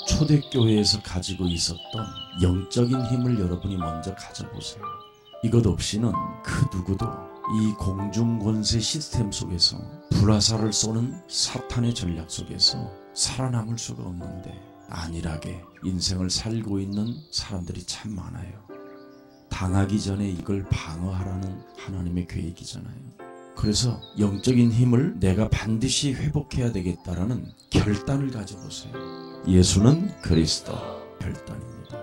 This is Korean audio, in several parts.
초대교회에서 가지고 있었던 영적인 힘을 여러분이 먼저 가져보세요. 이것 없이는 그 누구도 이 공중권세 시스템 속에서 불화살을 쏘는 사탄의 전략 속에서 살아남을 수가 없는데, 안일하게 인생을 살고 있는 사람들이 참 많아요. 당하기 전에 이걸 방어하라는 하나님의 계획이잖아요. 그래서 영적인 힘을 내가 반드시 회복해야 되겠다라는 결단을 가져보세요. 예수는 그리스도, 결단입니다.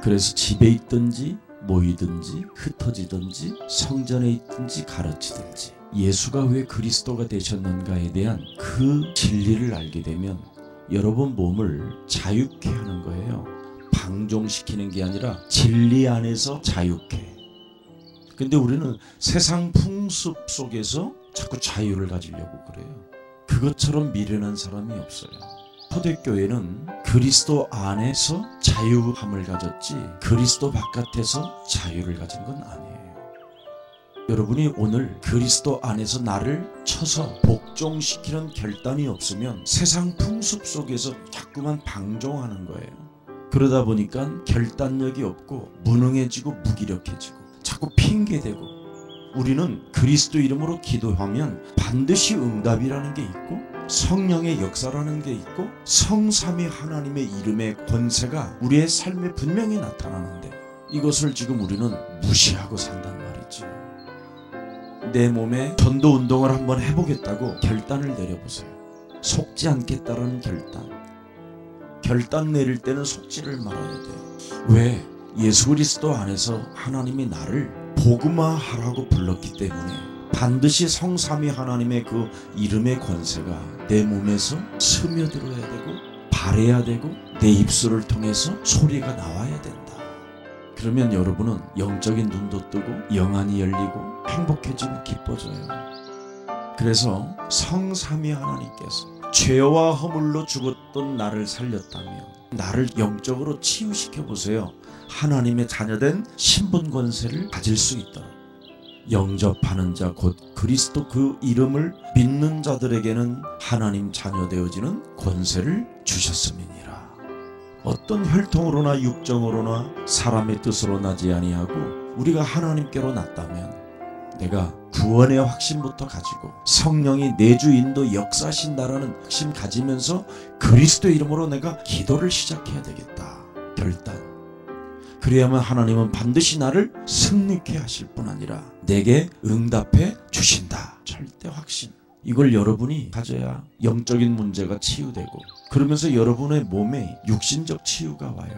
그래서 집에 있든지 모이든지 흩어지든지 성전에 있든지 가르치든지 예수가 왜 그리스도가 되셨는가에 대한 그 진리를 알게 되면 여러분 몸을 자유케 하는 거예요. 방종시키는 게 아니라 진리 안에서 자유케. 근데 우리는 세상 풍습 속에서 자꾸 자유를 가지려고 그래요. 그것처럼 미련한 사람이 없어요. 초대교회는 그리스도 안에서 자유함을 가졌지 그리스도 바깥에서 자유를 가진 건 아니에요. 여러분이 오늘 그리스도 안에서 나를 쳐서 복종시키는 결단이 없으면 세상 풍습 속에서 자꾸만 방종하는 거예요. 그러다 보니까 결단력이 없고 무능해지고 무기력해지고 자꾸 핑계대고. 우리는 그리스도 이름으로 기도하면 반드시 응답이라는 게 있고 성령의 역사라는 게 있고 성삼위 하나님의 이름의 권세가 우리의 삶에 분명히 나타나는데, 이것을 지금 우리는 무시하고 산단 말이죠. 내 몸에 전도 운동을 한번 해보겠다고 결단을 내려보세요. 속지 않겠다라는 결단 내릴 때는 속지를 말아야 돼요. 왜? 예수 그리스도 안에서 하나님이 나를 복음화하라고 불렀기 때문에 반드시 성삼위 하나님의 그 이름의 권세가 내 몸에서 스며들어야 되고 발해야 되고 내 입술을 통해서 소리가 나와야 된다. 그러면 여러분은 영적인 눈도 뜨고 영안이 열리고 행복해지고 기뻐져요. 그래서 성삼위 하나님께서 죄와 허물로 죽었던 나를 살렸다면 나를 영적으로 치유시켜 보세요. 하나님의 자녀된 신분 권세를 가질 수 있도록. 영접하는 자 곧 그리스도 그 이름을 믿는 자들에게는 하나님 자녀 되어지는 권세를 주셨음이니라. 어떤 혈통으로나 육정으로나 사람의 뜻으로 나지 아니하고 우리가 하나님께로 났다면 내가 구원의 확신부터 가지고 성령이 내주 인도 역사하신다라는 확신 가지면서 그리스도 이름으로 내가 기도를 시작해야 되겠다. 결단. 그래야만 하나님은 반드시 나를 승리케 하실 뿐 아니라 내게 응답해 주신다. 절대 확신. 이걸 여러분이 가져야 영적인 문제가 치유되고, 그러면서 여러분의 몸에 육신적 치유가 와요.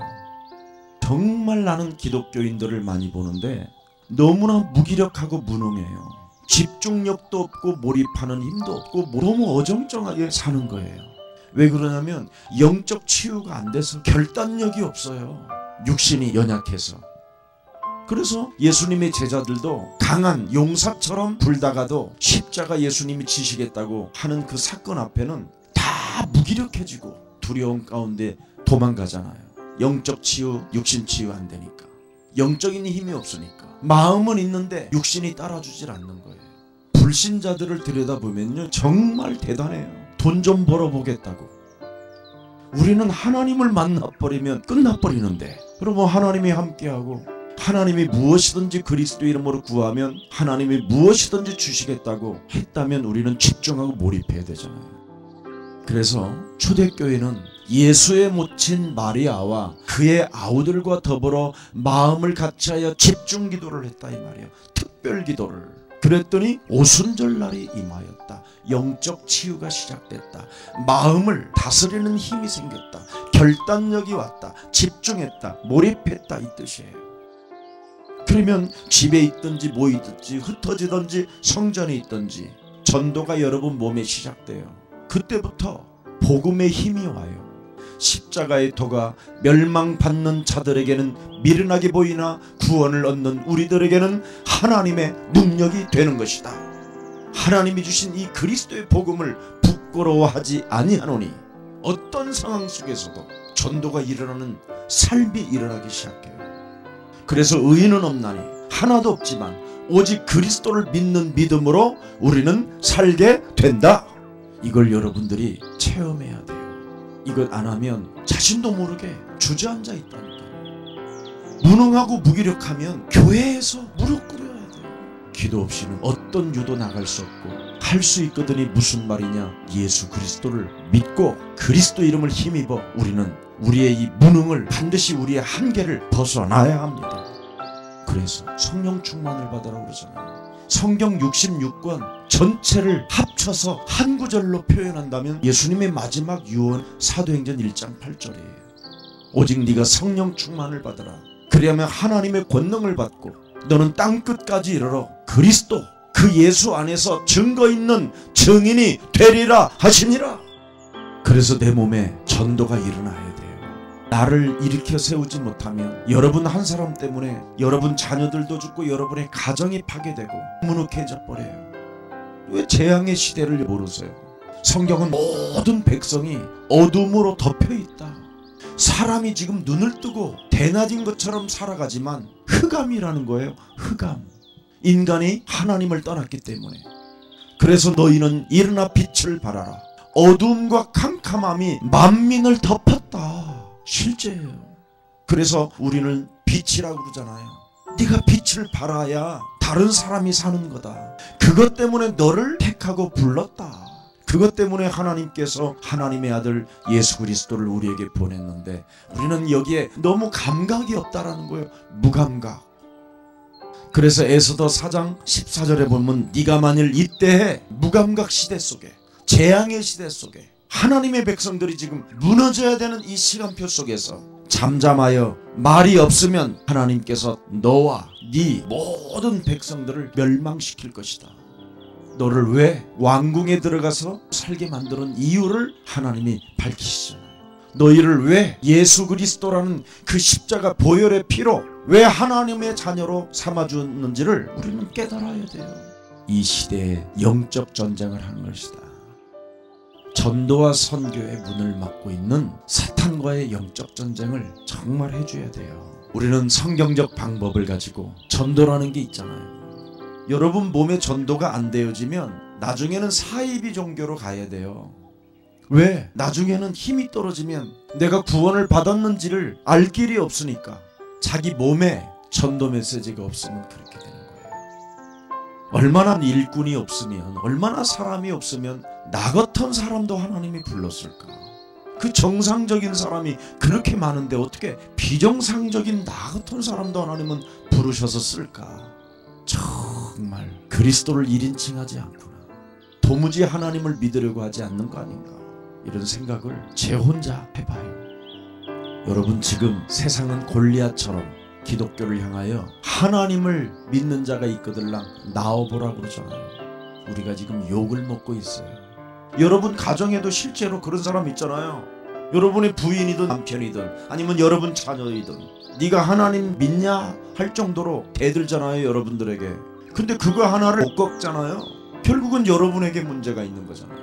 정말 나는 기독교인들을 많이 보는데 너무나 무기력하고 무능해요. 집중력도 없고 몰입하는 힘도 없고 너무 어정쩡하게 사는 거예요. 왜 그러냐면 영적 치유가 안 돼서 결단력이 없어요. 육신이 연약해서. 그래서 예수님의 제자들도 강한 용사처럼 불다가도 십자가 예수님이 지시겠다고 하는 그 사건 앞에는 다 무기력해지고 두려움 가운데 도망가잖아요. 영적 치유, 육신 치유 안 되니까. 영적인 힘이 없으니까. 마음은 있는데 육신이 따라주질 않는 거예요. 불신자들을 들여다보면요 정말 대단해요. 돈 좀 벌어보겠다고. 우리는 하나님을 만나버리면 끝나버리는데, 그러면 하나님이 함께하고 하나님이 무엇이든지 그리스도 이름으로 구하면 하나님이 무엇이든지 주시겠다고 했다면 우리는 집중하고 몰입해야 되잖아요. 그래서 초대교회는 예수의 모친 마리아와 그의 아우들과 더불어 마음을 같이하여 집중 기도를 했다 이 말이에요. 특별 기도를. 그랬더니 오순절날이 임하였다. 영적 치유가 시작됐다. 마음을 다스리는 힘이 생겼다. 결단력이 왔다. 집중했다. 몰입했다 이 뜻이에요. 그러면 집에 있든지 모이든지 흩어지든지 성전에 있든지 전도가 여러분 몸에 시작돼요. 그때부터 복음의 힘이 와요. 십자가의 도가 멸망받는 자들에게는 미련하게 보이나 구원을 얻는 우리들에게는 하나님의 능력이 되는 것이다. 하나님이 주신 이 그리스도의 복음을 부끄러워하지 아니하노니 어떤 상황 속에서도 전도가 일어나는 삶이 일어나기 시작해요. 그래서 의인은 없나니 하나도 없지만 오직 그리스도를 믿는 믿음으로 우리는 살게 된다. 이걸 여러분들이 체험해야 돼요. 이것 안 하면 자신도 모르게 주저앉아 있다니까. 무능하고 무기력하면 교회에서 무릎 꿇어야 돼요. 기도 없이는 어떤 유도 나갈 수 없고, 할 수 있거든이 무슨 말이냐? 예수 그리스도를 믿고 그리스도 이름을 힘입어 우리는 우리의 이 무능을 반드시 우리의 한계를 벗어나야 합니다. 그래서 성령 충만을 받으라고 그러잖아요. 성경 66권 전체를 합쳐서 한 구절로 표현한다면 예수님의 마지막 유언 사도행전 1장 8절이에요. 오직 네가 성령 충만을 받으라. 그리하면 하나님의 권능을 받고 너는 땅끝까지 이르러 그리스도 그 예수 안에서 증거 있는 증인이 되리라 하시니라. 그래서 내 몸에 전도가 일어나야 돼요. 나를 일으켜 세우지 못하면 여러분 한 사람 때문에 여러분 자녀들도 죽고 여러분의 가정이 파괴되고 무능해져 버려요. 왜 재앙의 시대를 모르세요? 성경은 모든 백성이 어둠으로 덮여 있다. 사람이 지금 눈을 뜨고 대낮인 것처럼 살아가지만 흑암이라는 거예요. 흑암. 인간이 하나님을 떠났기 때문에. 그래서 너희는 일어나 빛을 발하라. 어둠과 캄캄함이 만민을 덮었다. 실제예요. 그래서 우리는 빛이라고 그러잖아요. 네가 빛을 발하야 다른 사람이 사는 거다. 그것 때문에 너를 택하고 불렀다. 그것 때문에 하나님께서 하나님의 아들 예수 그리스도를 우리에게 보냈는데 우리는 여기에 너무 감각이 없다라는 거예요. 무감각. 그래서 에스더 4장 14절에 보면 네가 만일 이때에 무감각 시대 속에 재앙의 시대 속에 하나님의 백성들이 지금 무너져야 되는 이 시간표 속에서 잠잠하여 말이 없으면 하나님께서 너와 네 모든 백성들을 멸망시킬 것이다. 너를 왜 왕궁에 들어가서 살게 만드는 이유를 하나님이 밝히시잖아요. 너희를 왜 예수 그리스도라는 그 십자가 보혈의 피로 왜 하나님의 자녀로 삼아주는지를 우리는 깨달아야 돼요. 이 시대에 영적 전쟁을 하는 것이다. 전도와 선교의 문을 막고 있는 사탄과의 영적 전쟁을 정말 해줘야 돼요. 우리는 성경적 방법을 가지고 전도라는 게 있잖아요. 여러분 몸에 전도가 안 되어지면 나중에는 사이비 종교로 가야 돼요. 왜? 나중에는 힘이 떨어지면 내가 구원을 받았는지를 알 길이 없으니까. 자기 몸에 전도 메시지가 없으면 그렇게 되는 거예요. 얼마나 일꾼이 없으면, 얼마나 사람이 없으면 나 같은 사람도 하나님이 불렀을까. 그 정상적인 사람이 그렇게 많은데 어떻게 비정상적인 나 같은 사람도 하나님은 부르셔서 쓸까. 정말 그리스도를 1인칭하지 않구나. 도무지 하나님을 믿으려고 하지 않는 거 아닌가. 이런 생각을 제 혼자 해봐요. 여러분 지금 세상은 골리앗처럼 기독교를 향하여 하나님을 믿는 자가 있거들랑 나와보라고 그러잖아요. 우리가 지금 욕을 먹고 있어요. 여러분 가정에도 실제로 그런 사람 있잖아요. 여러분의 부인이든 남편이든 아니면 여러분 자녀이든 네가 하나님 믿냐 할 정도로 대들잖아요. 여러분들에게. 근데 그거 하나를 못 꺾잖아요. 결국은 여러분에게 문제가 있는 거잖아요.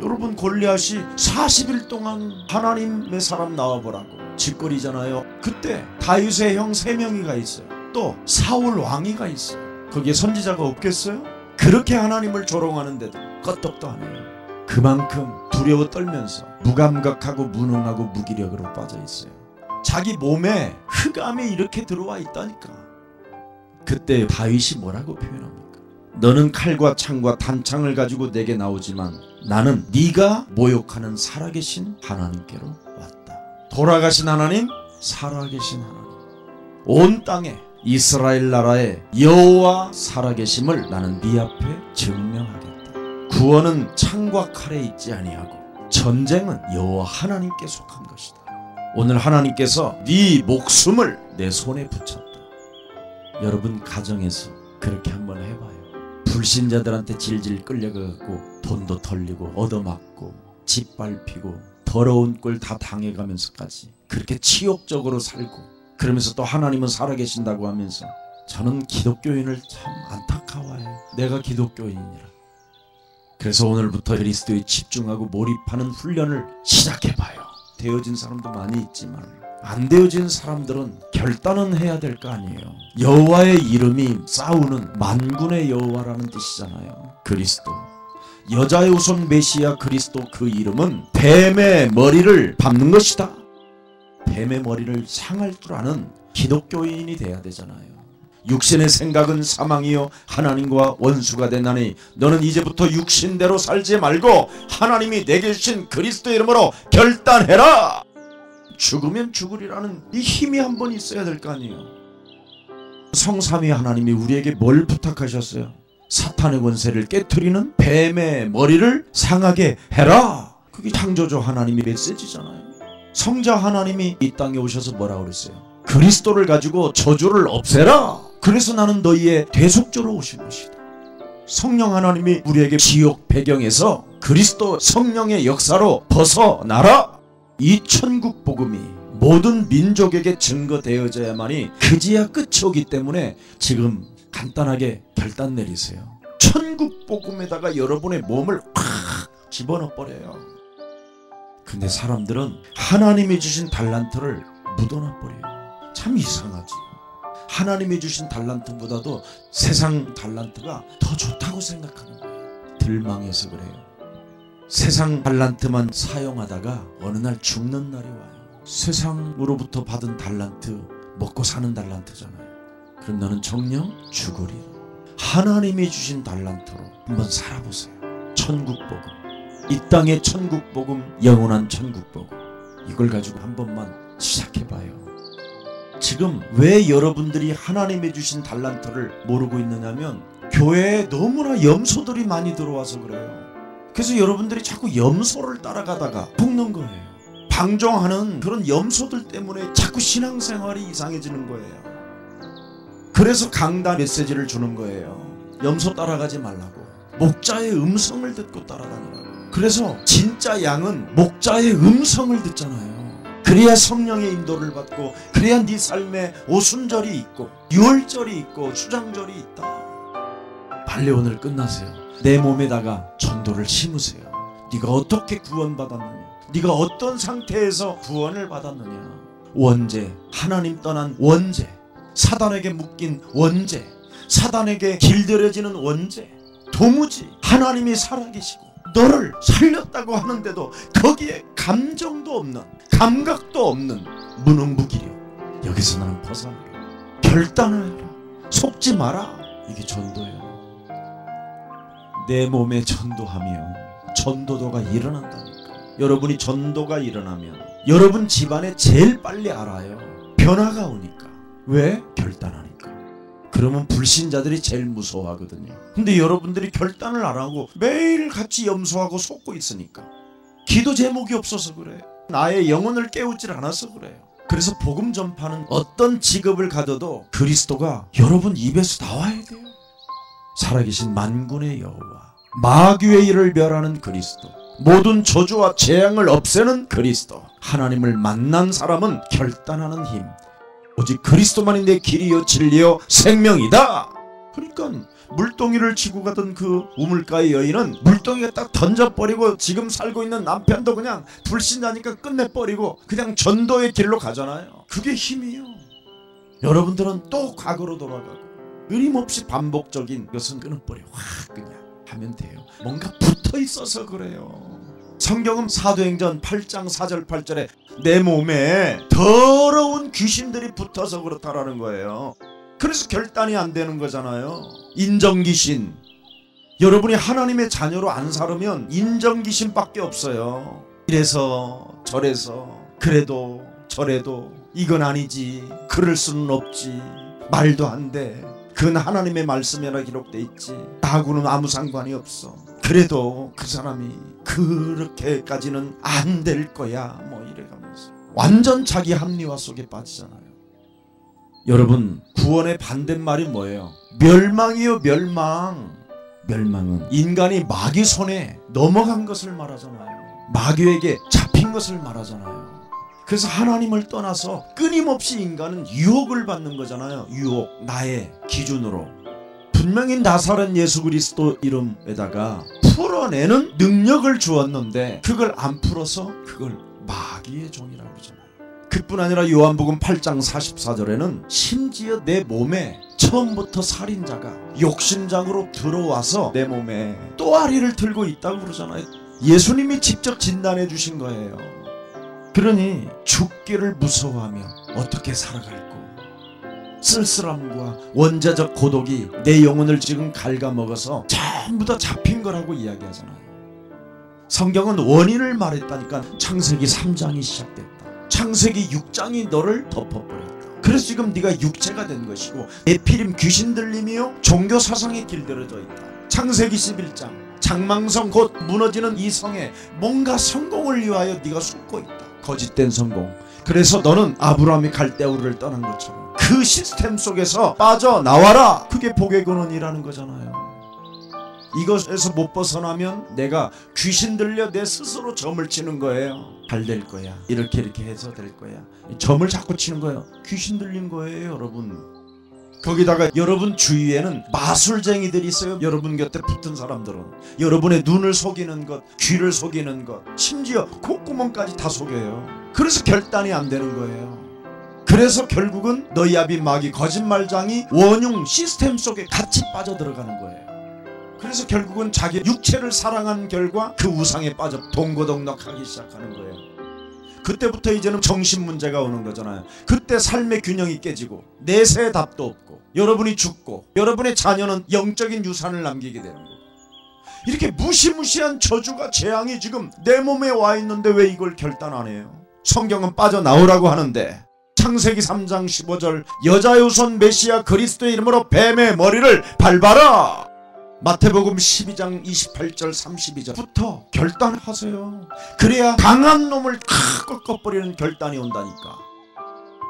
여러분 골리앗이 40일 동안 하나님의 사람 나와보라고 짓거리잖아요. 그때 다윗의 형 3명이가 있어요. 또 사울 왕이가 있어요. 거기에 선지자가 없겠어요? 그렇게 하나님을 조롱하는데도 껐떡도 안 해요. 그만큼 두려워 떨면서 무감각하고 무능하고 무기력으로 빠져 있어요. 자기 몸에 흑암이 이렇게 들어와 있다니까. 그때 다윗이 뭐라고 표현합니까? 너는 칼과 창과 단창을 가지고 내게 나오지만 나는 네가 모욕하는 살아계신 하나님께로 왔다. 돌아가신 하나님, 살아계신 하나님. 온 땅에 이스라엘 나라의 여호와 살아계심을 나는 네 앞에 증명하겠다. 구원은 창과 칼에 있지 아니하고 전쟁은 여호와 하나님께 속한 것이다. 오늘 하나님께서 네 목숨을 내 손에 붙였다. 여러분 가정에서 그렇게 한번 해봐요. 불신자들한테 질질 끌려가고 돈도 털리고 얻어맞고 짓밟히고 더러운 꼴 다 당해가면서까지 그렇게 치욕적으로 살고 그러면서 또 하나님은 살아계신다고 하면서 저는 기독교인을 참 안타까워해요. 내가 기독교인이라. 그래서 오늘부터 그리스도에 집중하고 몰입하는 훈련을 시작해봐요. 되어진 사람도 많이 있지만 안 되어진 사람들은 결단은 해야 될 거 아니에요. 여호와의 이름이 싸우는 만군의 여호와라는 뜻이잖아요. 그리스도. 여자의 후손 메시아 그리스도 그 이름은 뱀의 머리를 밟는 것이다. 뱀의 머리를 상할 줄 아는 기독교인이 돼야 되잖아요. 육신의 생각은 사망이요 하나님과 원수가 된다니 너는 이제부터 육신대로 살지 말고 하나님이 내게 주신 그리스도의 이름으로 결단해라. 죽으면 죽으리라는 이 힘이 한번 있어야 될 거 아니에요. 성삼위 하나님이 우리에게 뭘 부탁하셨어요? 사탄의 권세를 깨트리는 뱀의 머리를 상하게 해라. 그게 창조주 하나님의 메시지잖아요. 성자 하나님이 이 땅에 오셔서 뭐라고 그랬어요? 그리스도를 가지고 저주를 없애라. 그래서 나는 너희의 대속자로 오신 것이다. 성령 하나님이 우리에게 지옥 배경에서 그리스도 성령의 역사로 벗어나라. 이 천국 복음이 모든 민족에게 증거되어져야만이 그제야 끝이 오기 때문에 지금 간단하게 결단 내리세요. 천국 복음에다가 여러분의 몸을 팍 집어넣어 버려요. 근데 사람들은 하나님이 주신 달란트를 묻어놔 버려요. 참 이상하지. 하나님이 주신 달란트보다도 세상 달란트가 더 좋다고 생각하는 거예요. 들망해서 그래요. 세상 달란트만 사용하다가 어느 날 죽는 날이 와요. 세상으로부터 받은 달란트 먹고 사는 달란트잖아요. 그럼 너는 정녕 죽으리라. 하나님이 주신 달란트로 한번 살아보세요. 천국 복음, 이 땅의 천국 복음, 영원한 천국 복음, 이걸 가지고 한 번만 시작해봐요. 지금 왜 여러분들이 하나님이 주신 달란트를 모르고 있느냐면 교회에 너무나 염소들이 많이 들어와서 그래요. 그래서 여러분들이 자꾸 염소를 따라가다가 죽는 거예요. 방종하는 그런 염소들 때문에 자꾸 신앙생활이 이상해지는 거예요. 그래서 강단 메시지를 주는 거예요. 염소 따라가지 말라고. 목자의 음성을 듣고 따라다니라고. 그래서 진짜 양은 목자의 음성을 듣잖아요. 그래야 성령의 인도를 받고, 그래야 네 삶에 오순절이 있고 유월절이 있고 수장절이 있다. 빨리 오늘 끝나세요. 내 몸에다가 전도를 심으세요. 네가 어떻게 구원받았느냐, 네가 어떤 상태에서 구원을 받았느냐, 원죄, 하나님 떠난 원죄, 사단에게 묶인 원죄, 사단에게 길들여지는 원죄, 도무지 하나님이 살아계시고 너를 살렸다고 하는데도 거기에 감정도 없는, 감각도 없는 무능무기력, 여기서 나는 벗어나라. 결단을 해라. 속지 마라. 이게 전도예요. 내 몸에 전도하면 전도도가 일어난다니까. 여러분이 전도가 일어나면 여러분 집안에 제일 빨리 알아요. 변화가 오니까. 왜? 결단하니까. 그러면 불신자들이 제일 무서워하거든요. 근데 여러분들이 결단을 안 하고 매일 같이 염소하고 속고 있으니까. 기도 제목이 없어서 그래요. 나의 영혼을 깨우질 않아서 그래요. 그래서 복음 전파는 어떤 직업을 가져도 그리스도가 여러분 입에서 나와야 돼요. 살아계신 만군의 여호와, 마귀의 일을 멸하는 그리스도, 모든 저주와 재앙을 없애는 그리스도, 하나님을 만난 사람은 결단하는 힘, 오직 그리스도만이 내 길이요 진리요 생명이다. 그러니까 물동이를 지고 가던 그 우물가의 여인은 물동이가 딱 던져버리고 지금 살고 있는 남편도 그냥 불신자니까 끝내버리고 그냥 전도의 길로 가잖아요. 그게 힘이에요. 여러분들은 또 과거로 돌아가고 끊임없이 반복적인 것은 끊어버려. 확 그냥 하면 돼요. 뭔가 붙어있어서 그래요. 성경은 사도행전 8장 4절 8절에 내 몸에 더러운 귀신들이 붙어서 그렇다라는 거예요. 그래서 결단이 안 되는 거잖아요. 인정귀신. 여러분이 하나님의 자녀로 안 살으면 인정귀신밖에 없어요. 이래서 저래서 그래도 저래도 이건 아니지, 그럴 수는 없지, 말도 안 돼, 그건 하나님의 말씀이라 기록돼 있지, 나하고는 아무 상관이 없어, 그래도 그 사람이 그렇게까지는 안 될 거야, 뭐 이래가면서 완전 자기 합리화 속에 빠지잖아요. 여러분, 구원의 반대말이 뭐예요? 멸망이요, 멸망. 멸망은 인간이 마귀 손에 넘어간 것을 말하잖아요. 마귀에게 잡힌 것을 말하잖아요. 그래서 하나님을 떠나서 끊임없이 인간은 유혹을 받는 거잖아요. 유혹, 나의 기준으로. 분명히 나사렛 예수 그리스도 이름에다가 풀어내는 능력을 주었는데 그걸 안 풀어서 그걸 마귀의 종이라고 그러잖아요. 그뿐 아니라 요한복음 8장 44절에는 심지어 내 몸에 처음부터 살인자가 욕심장으로 들어와서 내 몸에 또아리를 들고 있다고 그러잖아요. 예수님이 직접 진단해 주신 거예요. 그러니 죽기를 무서워하며 어떻게 살아갈고 쓸쓸함과 원자적 고독이 내 영혼을 지금 갉아먹어서 전부 다 잡힌 거라고 이야기하잖아요. 성경은 원인을 말했다니까. 창세기 3장이 시작됐다. 창세기 6장이 너를 덮어버렸다. 그래서 지금 네가 육체가 된 것이고 에피림 귀신 들림이요 종교 사상에 길들여져 있다. 창세기 11장 장망성 곧 무너지는 이 성에 뭔가 성공을 위하여 네가 숨고 있다. 거짓된 성공. 그래서 너는 아브라함이 갈대우르를 떠난 것처럼 그 시스템 속에서 빠져나와라. 그게 복의 근원이라는 거잖아요. 이것에서 못 벗어나면 내가 귀신 들려 내 스스로 점을 치는 거예요. 잘 될 거야. 이렇게 해서 될 거야. 점을 자꾸 치는 거예요. 귀신 들린 거예요, 여러분. 거기다가 여러분 주위에는 마술쟁이들이 있어요. 여러분 곁에 붙은 사람들은 여러분의 눈을 속이는 것, 귀를 속이는 것, 심지어 콧구멍까지 다 속여요. 그래서 결단이 안 되는 거예요. 그래서 결국은 너희 아비 마귀 거짓말장이 원흉 시스템 속에 같이 빠져들어가는 거예요. 그래서 결국은 자기 육체를 사랑한 결과 그 우상에 빠져 동고동락하기 시작하는 거예요. 그때부터 이제는 정신 문제가 오는 거잖아요. 그때 삶의 균형이 깨지고 내세의 답도 없고 여러분이 죽고 여러분의 자녀는 영적인 유산을 남기게 되는 거예요. 이렇게 무시무시한 저주가 재앙이 지금 내 몸에 와 있는데 왜 이걸 결단 안 해요? 성경은 빠져나오라고 하는데 창세기 3장 15절 여자의 손 메시아 그리스도의 이름으로 뱀의 머리를 밟아라. 마태복음 12장 28절 32절부터 결단하세요. 그래야 강한 놈을 꺾어버리는 결단이 온다니까.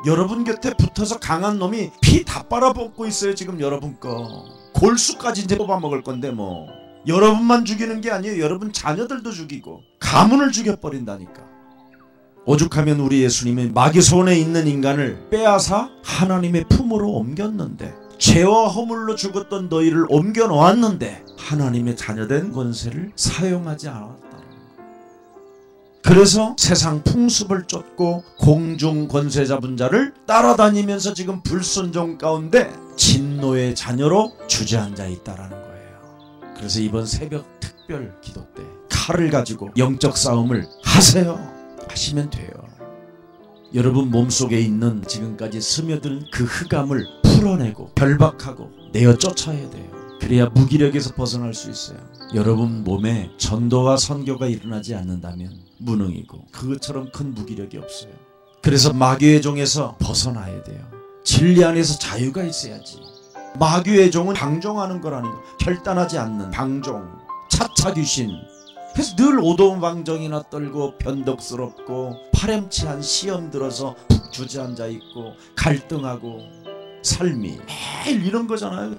여러분 곁에 붙어서 강한 놈이 피 다 빨아먹고 있어요. 지금 여러분 거 골수까지 이제 뽑아먹을 건데 뭐 여러분만 죽이는 게 아니에요. 여러분 자녀들도 죽이고 가문을 죽여버린다니까. 오죽하면 우리 예수님이 마귀 손에 있는 인간을 빼앗아 하나님의 품으로 옮겼는데 죄와 허물로 죽었던 너희를 옮겨 놓았는데 하나님의 자녀된 권세를 사용하지 않았다는 거예요. 그래서 세상 풍습을 쫓고 공중 권세 잡은 자를 따라다니면서 지금 불순종 가운데 진노의 자녀로 주저앉아 있다라는 거예요. 그래서 이번 새벽 특별 기도 때 칼을 가지고 영적 싸움을 하세요. 하시면 돼요. 여러분 몸속에 있는 지금까지 스며든 그 흑암을 풀어내고 결박하고 내어 쫓아야 돼요. 그래야 무기력에서 벗어날 수 있어요. 여러분 몸에 전도와 선교가 일어나지 않는다면 무능이고 그것처럼 큰 무기력이 없어요. 그래서 마귀의 종에서 벗어나야 돼요. 진리 안에서 자유가 있어야지. 마귀의 종은 방종하는 거라니까. 결단하지 않는 방종, 차차 귀신. 그래서 늘 오동방정이나 떨고 변덕스럽고 파렴치한 시험 들어서 푹 주저앉아 있고 갈등하고 삶이 매일 이런 거잖아요.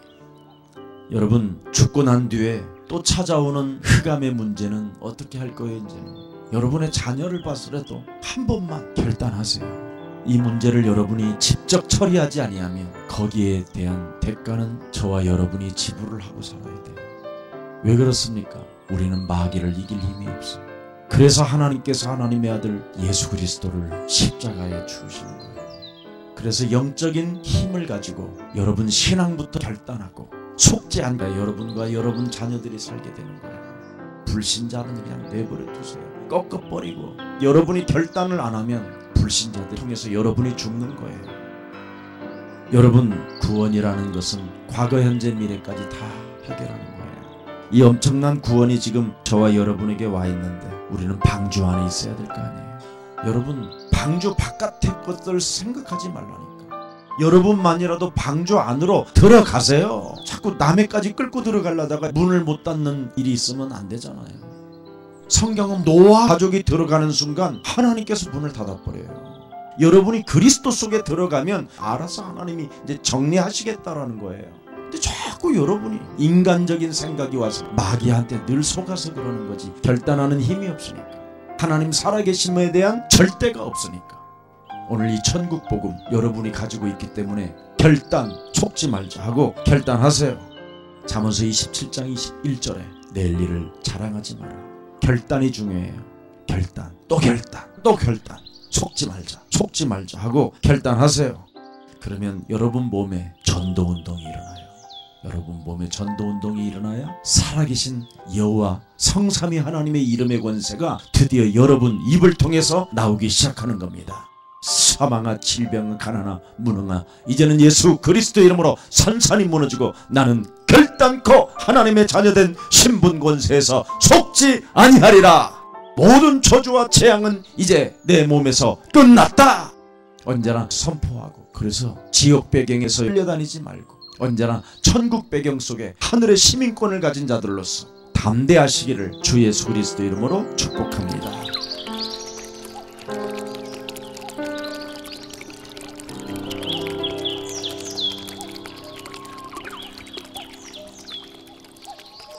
여러분 죽고 난 뒤에 또 찾아오는 흑암의 문제는 어떻게 할 거예요? 이제는 여러분의 자녀를 봐서라도 한 번만 결단하세요. 이 문제를 여러분이 직접 처리하지 아니하면 거기에 대한 대가는 저와 여러분이 지불을 하고 살아야 돼요. 왜 그렇습니까? 우리는 마귀를 이길 힘이 없어요. 그래서 하나님께서 하나님의 아들 예수 그리스도를 십자가에 죽으시는 거예요. 그래서 영적인 힘을 가지고 여러분 신앙부터 결단하고 속지 않게 여러분과 여러분 자녀들이 살게 되는 거예요. 불신자는 그냥 내버려 두세요. 꺾어버리고 여러분이 결단을 안 하면 불신자들 통해서 여러분이 죽는 거예요. 여러분 구원이라는 것은 과거 현재 미래까지 다 해결하는 거예요. 이 엄청난 구원이 지금 저와 여러분에게 와 있는데 우리는 방주 안에 있어야 될 거 아니에요. 여러분 방주 바깥의 것들 생각하지 말라니까. 여러분만이라도 방주 안으로 들어가세요. 자꾸 남의까지 끌고 들어가려다가 문을 못 닫는 일이 있으면 안 되잖아요. 성경은 노아 가족이 들어가는 순간 하나님께서 문을 닫아버려요. 여러분이 그리스도 속에 들어가면 알아서 하나님이 이제 정리하시겠다라는 거예요. 근데 자꾸 여러분이 인간적인 생각이 와서 마귀한테 늘 속아서 그러는 거지. 결단하는 힘이 없으니까. 하나님 살아계심에 대한 절대가 없으니까. 오늘 이 천국 복음 여러분이 가지고 있기 때문에 결단 속지 말자 하고 결단하세요. 잠언서 27장 21절에 내일 일을 자랑하지 마라. 결단이 중요해요. 결단 또 결단 또 결단. 속지 말자. 속지 말자 하고 결단하세요. 그러면 여러분 몸에 전도운동이 일어나요. 여러분 몸에 전도운동이 일어나야 살아계신 여호와 성삼위 하나님의 이름의 권세가 드디어 여러분 입을 통해서 나오기 시작하는 겁니다. 사망아, 질병아, 가난아, 무능아, 이제는 예수 그리스도 이름으로 산산이 무너지고 나는 결단코 하나님의 자녀된 신분 권세에서 속지 아니하리라. 모든 저주와 재앙은 이제 내 몸에서 끝났다. 언제나 선포하고, 그래서 지역 배경에서 흘려다니지 말고 언제나 천국 배경 속에 하늘의 시민권을 가진 자들로서 담대하시기를 주 예수 그리스도 이름으로 축복합니다.